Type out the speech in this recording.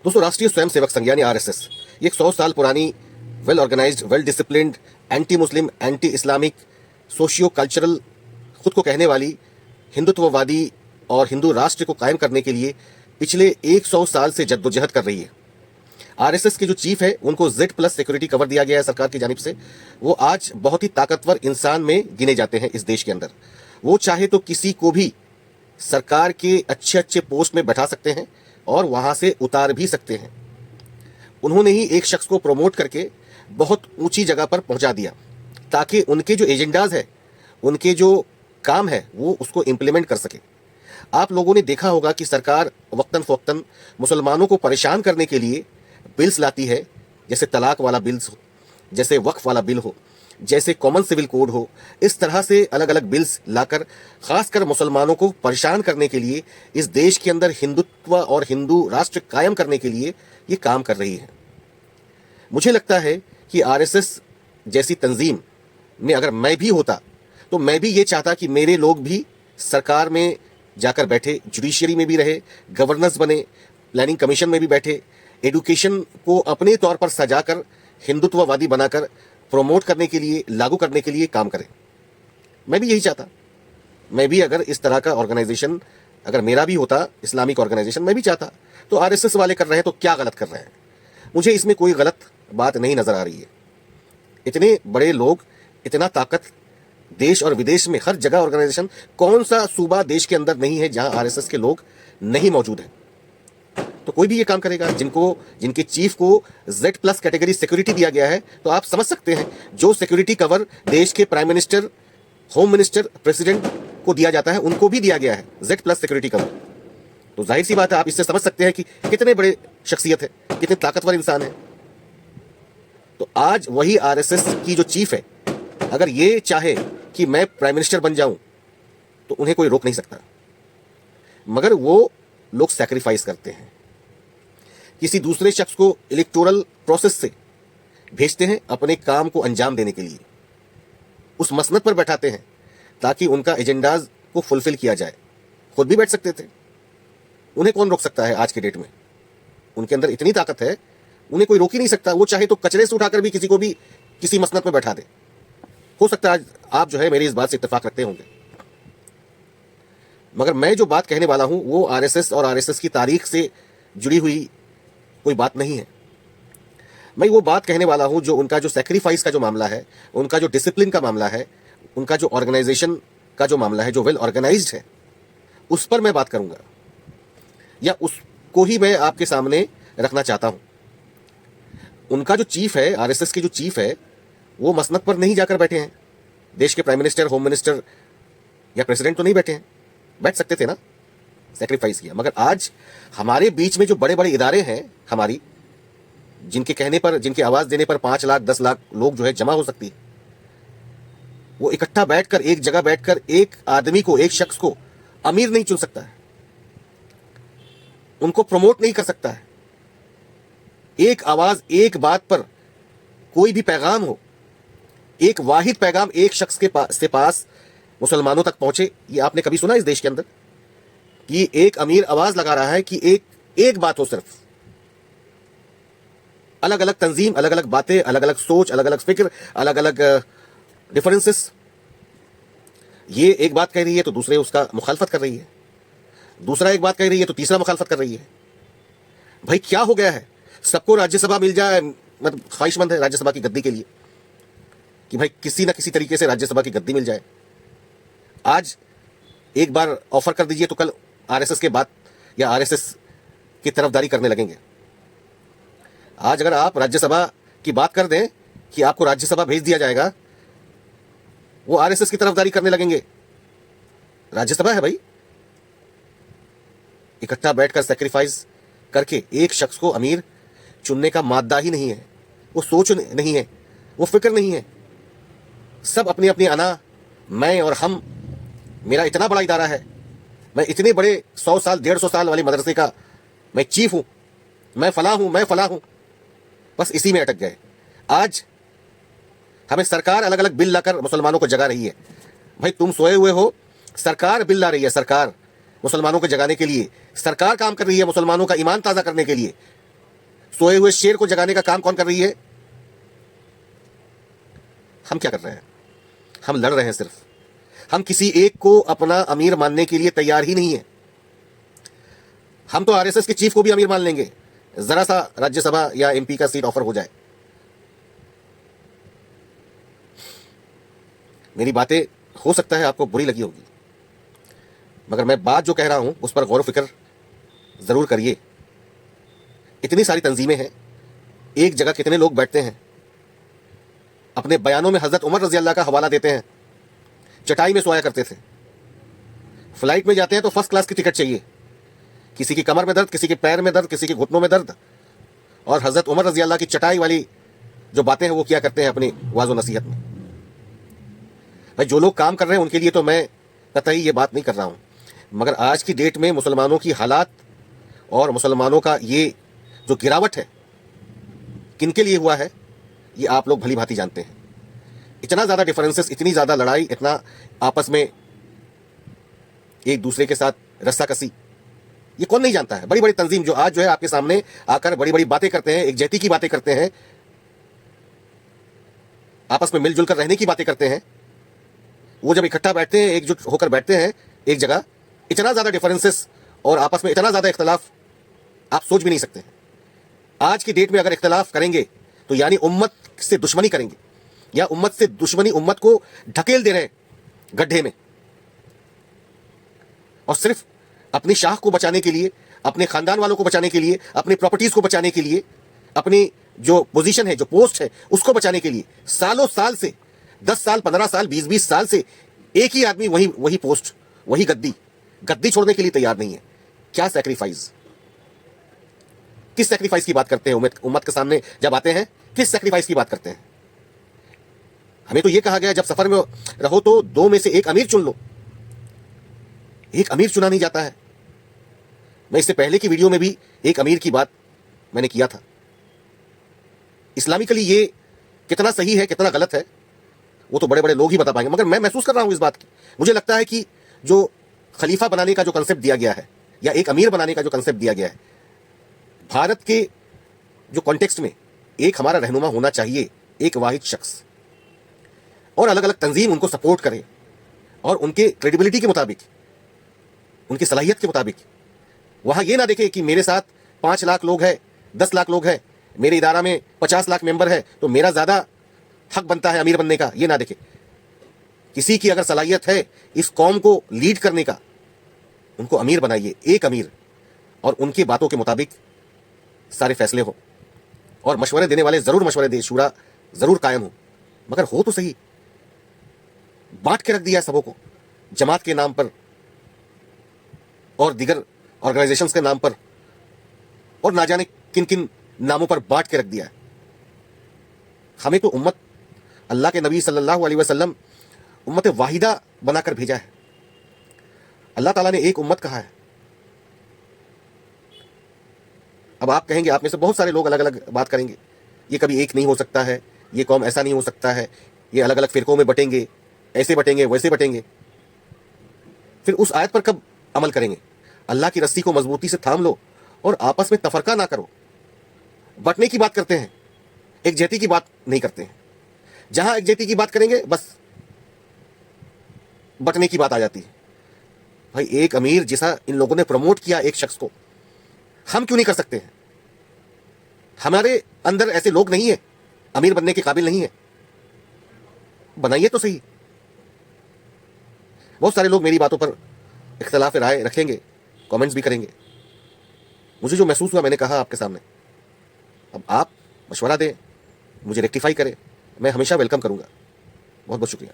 दोस्तों, राष्ट्रीय स्वयंसेवक संघ यानी आरएसएस ये एक 100 साल पुरानी well organised, well disciplined, anti Muslim, anti Islamic, socio cultural, खुद को कहने वाली हिंदुत्ववादी और हिंदू राष्ट्र को कायम करने के लिए पिछले 100 साल से जद्दोजहद कर रही है। आरएसएस के जो चीफ है उनको Z+ सिक्योरिटी कवर दिया गया है सरकार की जानिब से। वो आज बहुत ही ताकतवर इंसान में गिने जाते हैं इस देश के अंदर। वो चाहे तो किसी को भी सरकार के अच्छे अच्छे पोस्ट में बैठा सकते हैं और वहां से उतार भी सकते हैं। उन्होंने ही एक शख्स को प्रमोट करके बहुत ऊंची जगह पर पहुंचा दिया ताकि उनके जो एजेंडाज है, उनके जो काम है, वो उसको इंप्लीमेंट कर सके। आप लोगों ने देखा होगा कि सरकार वक्तन फवक्तन मुसलमानों को परेशान करने के लिए बिल्स लाती है, जैसे तलाक वाला बिल्स हो, जैसे वक्फ वाला बिल हो, जैसे कॉमन सिविल कोड हो। इस तरह से अलग अलग बिल्स लाकर खासकर मुसलमानों को परेशान करने के लिए, इस देश के अंदर हिंदुत्व और हिंदू राष्ट्र कायम करने के लिए ये काम कर रही है। मुझे लगता है कि आरएसएस जैसी तंजीम में अगर मैं भी होता तो मैं भी ये चाहता कि मेरे लोग भी सरकार में जाकर बैठे, जुडिशरी में भी रहे, गवर्नर्स बने, प्लानिंग कमीशन में भी बैठे, एडुकेशन को अपने तौर पर सजाकर हिंदुत्ववादी बनाकर प्रमोट करने के लिए, लागू करने के लिए काम करें। मैं भी यही चाहता। मैं भी अगर इस तरह का ऑर्गेनाइजेशन अगर मेरा भी होता, इस्लामिक ऑर्गेनाइजेशन, मैं भी चाहता। तो आरएसएस वाले कर रहे हैं तो क्या गलत कर रहे हैं? मुझे इसमें कोई गलत बात नहीं नजर आ रही है। इतने बड़े लोग, इतना ताकत, देश और विदेश में हर जगह ऑर्गेनाइजेशन, कौन सा सूबा देश के अंदर नहीं है जहां आरएसएस के लोग नहीं मौजूद हैं? तो कोई भी ये काम करेगा। जिनके चीफ को Z+ कैटेगरी सिक्योरिटी दिया गया है, तो आप समझ सकते हैं जो सिक्योरिटी कवर देश के prime minister, home minister, president को दिया जाता है, उनको भी दिया गया है Z+ सिक्योरिटी कवर। तो जाहिर सी बात है, आप इससे समझ सकते हैं कि कितने बड़े शख्सियत है, कितने ताकतवर इंसान है। तो आज वही आरएसएस की जो चीफ है, अगर ये चाहे कि मैं प्राइम मिनिस्टर बन जाऊं तो उन्हें कोई रोक नहीं सकता। मगर वो लोग सैक्रिफाइस करते हैं, किसी दूसरे शख्स को इलेक्टोरल प्रोसेस से भेजते हैं अपने काम को अंजाम देने के लिए, उस मसनद पर बैठाते हैं ताकि उनका एजेंडाज को फुलफिल किया जाए। खुद भी बैठ सकते थे, उन्हें कौन रोक सकता है? आज के डेट में उनके अंदर इतनी ताकत है, उन्हें कोई रोक ही नहीं सकता। वो चाहे तो कचरे से उठाकर भी किसी को भी किसी मसनद में बैठा दे। हो सकता है आप जो है मेरी इस बात से इत्तेफाक रखते होंगे, मगर मैं जो बात कहने वाला हूं वो आरएसएस और आरएसएस की तारीख से जुड़ी हुई कोई बात नहीं है। मैं वो बात कहने वाला हूं जो उनका जो सैक्रिफाइस का जो मामला है, उनका जो डिसिप्लिन का मामला है, उनका जो ऑर्गेनाइजेशन का जो मामला है, जो वेल ऑर्गेनाइज्ड है, उस पर मैं बात करूंगा, या उसको ही मैं आपके सामने रखना चाहता हूं। उनका जो चीफ है, आरएसएस के जो चीफ है, वो मसनद पर नहीं जाकर बैठे हैं। देश के प्राइम मिनिस्टर, होम मिनिस्टर या प्रेसिडेंट तो नहीं बैठे हैं, बैठ सकते थे ना, सैक्रिफाइस किया। मगर आज हमारे बीच में जो बड़े बड़े इदारे हैं हमारी, जिनके कहने पर, जिनकी आवाज देने पर 5 लाख 10 लाख लोग जो है जमा हो सकती है, वो इकट्ठा बैठकर, एक जगह बैठकर एक आदमी को, एक शख्स को अमीर नहीं चुन सकता है, उनको प्रमोट नहीं कर सकता है। एक आवाज, एक बात पर कोई भी पैगाम हो, एक वाहिद पैगाम एक शख्स के पास मुसलमानों तक पहुंचे, ये आपने कभी सुना इस देश के अंदर कि एक अमीर आवाज लगा रहा है कि एक बात हो सिर्फ? अलग अलग तंजीम, अलग अलग बातें, अलग अलग सोच, अलग अलग फिक्र, अलग अलग डिफरेंसेस, ये एक बात कह रही है तो दूसरे उसका मुखालफत कर रही है, दूसरा एक बात कह रही है तो तीसरा मुखालफत कर रही है। भाई क्या हो गया है? सबको राज्यसभा मिल जाए, मतलब ख्वाहिशमंद है राज्यसभा की गद्दी के लिए कि भाई किसी ना किसी तरीके से राज्यसभा की गद्दी मिल जाए। आज एक बार ऑफर कर दीजिए तो कल आरएसएस के बाद या आरएसएस की तरफदारी करने लगेंगे। आज अगर आप राज्यसभा की बात कर दें कि आपको राज्यसभा भेज दिया जाएगा, वो आरएसएस की तरफदारी करने लगेंगे। राज्यसभा है भाई। इकट्ठा बैठकर सैक्रिफाइस करके एक शख्स को अमीर चुनने का मादा ही नहीं है, वो सोच नहीं है, वो फिक्र नहीं है। सब अपनी अपनी अना, मैं और हम, मेरा इतना बड़ा इदारा है, मैं इतने बड़े 100 साल 150 साल वाले मदरसे का मैं चीफ हूं, मैं फला हूं, मैं फला हूं, बस इसी में अटक गए। आज हमें सरकार अलग अलग बिल लाकर मुसलमानों को जगा रही है। भाई तुम सोए हुए हो, सरकार बिल ला रही है, सरकार मुसलमानों को जगाने के लिए, सरकार काम कर रही है मुसलमानों का ईमान ताज़ा करने के लिए। सोए हुए शेर को जगाने का काम कौन कर रही है? हम क्या कर रहे हैं? हम लड़ रहे हैं सिर्फ। हम किसी एक को अपना अमीर मानने के लिए तैयार ही नहीं है। हम तो आरएसएस के चीफ को भी अमीर मान लेंगे, जरा सा राज्यसभा या एमपी का सीट ऑफर हो जाए। मेरी बातें हो सकता है आपको बुरी लगी होगी, मगर मैं बात जो कह रहा हूं उस पर गौर फिक्र जरूर करिए। इतनी सारी तंजीमें हैं, एक जगह कितने लोग बैठते हैं, अपने बयानों में हजरत उमर रजी अल्लाह का हवाला देते हैं। चटाई में सोया करते थे, फ्लाइट में जाते हैं तो फर्स्ट क्लास की टिकट चाहिए, किसी की कमर में दर्द, किसी के पैर में दर्द, किसी के घुटनों में दर्द, और हजरत उमर रजी अल्लाह की चटाई वाली जो बातें हैं वो क्या करते हैं अपनी वाज़ो नसीहत में। भाई जो लोग काम कर रहे हैं उनके लिए तो मैं कतई ये बात नहीं कर रहा हूं, मगर आज की डेट में मुसलमानों की हालात और मुसलमानों का ये जो गिरावट है किनके लिए हुआ है ये आप लोग भली भांति जानते हैं। इतना ज़्यादा डिफरेंसेस, इतनी ज़्यादा लड़ाई, इतना आपस में एक दूसरे के साथ रस्साकसी, ये कौन नहीं जानता है। बड़ी बड़ी तंजीम जो आज जो है आपके सामने आकर बड़ी बड़ी बातें करते हैं, एक जहती की बातें करते हैं, आपस में मिलजुल कर रहने की बातें करते हैं, वो जब इकट्ठा बैठते हैं, एकजुट होकर बैठते हैं एक जगह, इतना ज़्यादा डिफरेंसेस और आपस में इतना ज़्यादा इख्तलाफ आप सोच भी नहीं सकते। आज की डेट में अगर इख्तलाफ करेंगे तो यानी उम्मत से दुश्मनी करेंगे, या उम्मत से दुश्मनी, उम्मत को ढकेल दे रहे हैं गड्ढे में, और सिर्फ अपनी शाख को बचाने के लिए, अपने खानदान वालों को बचाने के लिए, अपनी प्रॉपर्टीज को बचाने के लिए, अपनी जो पोजीशन है, जो पोस्ट है, उसको बचाने के लिए सालों साल से 10 साल, 15 साल, 20-20 साल से एक ही आदमी वही पोस्ट, वही गद्दी छोड़ने के लिए तैयार नहीं है। क्या सैक्रिफाइस, किस सैक्रिफाइस की बात करते हैं उम्मत के सामने जब आते हैं? किस सैक्रिफाइस की बात करते हैं? हमें तो यह कहा गया जब सफर में रहो तो 2 में से एक अमीर चुन लो। एक अमीर चुना नहीं जाता है। मैं इससे पहले की वीडियो में भी एक अमीर की बात मैंने किया था। इस्लामिकली ये कितना सही है, कितना गलत है, वो तो बड़े बड़े लोग ही बता पाएंगे, मगर मैं महसूस कर रहा हूं इस बात की। मुझे लगता है कि जो खलीफा बनाने का जो कंसेप्ट दिया गया है, या एक अमीर बनाने का जो कंसेप्ट दिया गया है, भारत के जो कॉन्टेक्स्ट में एक हमारा रहनुमा होना चाहिए, एक वाहिद शख्स, और अलग अलग तंजीम उनको सपोर्ट करे और उनके क्रेडिबिलिटी के मुताबिक, उनकी सलाहियत के मुताबिक। वहां ये ना देखे कि मेरे साथ 5 लाख लोग हैं, 10 लाख लोग हैं, मेरे इदारा में 50 लाख मेंबर है तो मेरा ज्यादा हक बनता है अमीर बनने का, ये ना देखे। किसी की अगर सलाहियत है इस कौम को लीड करने का, उनको अमीर बनाइए, एक अमीर, और उनकी बातों के मुताबिक सारे फैसले हो, और मशवरे देने वाले जरूर मशवरे दे, शूरा जरूर कायम हो, मगर हो तो सही। बांट के रख दिया है सबों को, जमात के नाम पर और दीगर ऑर्गेनाइजेशंस के नाम पर, और ना जाने किन किन नामों पर बांट के रख दिया है। हमें तो उम्मत, अल्लाह के नबी सल्लल्लाहु अलैहि वसल्लम उम्मत वाहिदा बनाकर भेजा है। अल्लाह ताला ने एक उम्मत कहा है। अब आप कहेंगे, आप में से बहुत सारे लोग अलग अलग बात करेंगे, ये कभी एक नहीं हो सकता है, ये कौम ऐसा नहीं हो सकता है, ये अलग अलग फिरकों में बटेंगे, ऐसे बटेंगे, वैसे बटेंगे। फिर उस आयत पर कब अमल करेंगे? अल्लाह की रस्सी को मजबूती से थाम लो और आपस में तफरका ना करो। बटने की बात करते हैं, एकजहती की बात नहीं करते हैं। जहां एकजहती की बात करेंगे बस बटने की बात आ जाती है। भाई एक अमीर जैसा इन लोगों ने प्रमोट किया एक शख्स को, हम क्यों नहीं कर सकते हैं? हमारे अंदर ऐसे लोग नहीं है, अमीर बनने के काबिल नहीं है, बनाइए तो सही। बहुत सारे लोग मेरी बातों पर इख्तलाफ राय रखेंगे, कमेंट्स भी करेंगे। मुझे जो महसूस हुआ मैंने कहा आपके सामने। अब आप मशवरा दें, मुझे रेक्टिफाई करें, मैं हमेशा वेलकम करूंगा। बहुत बहुत शुक्रिया।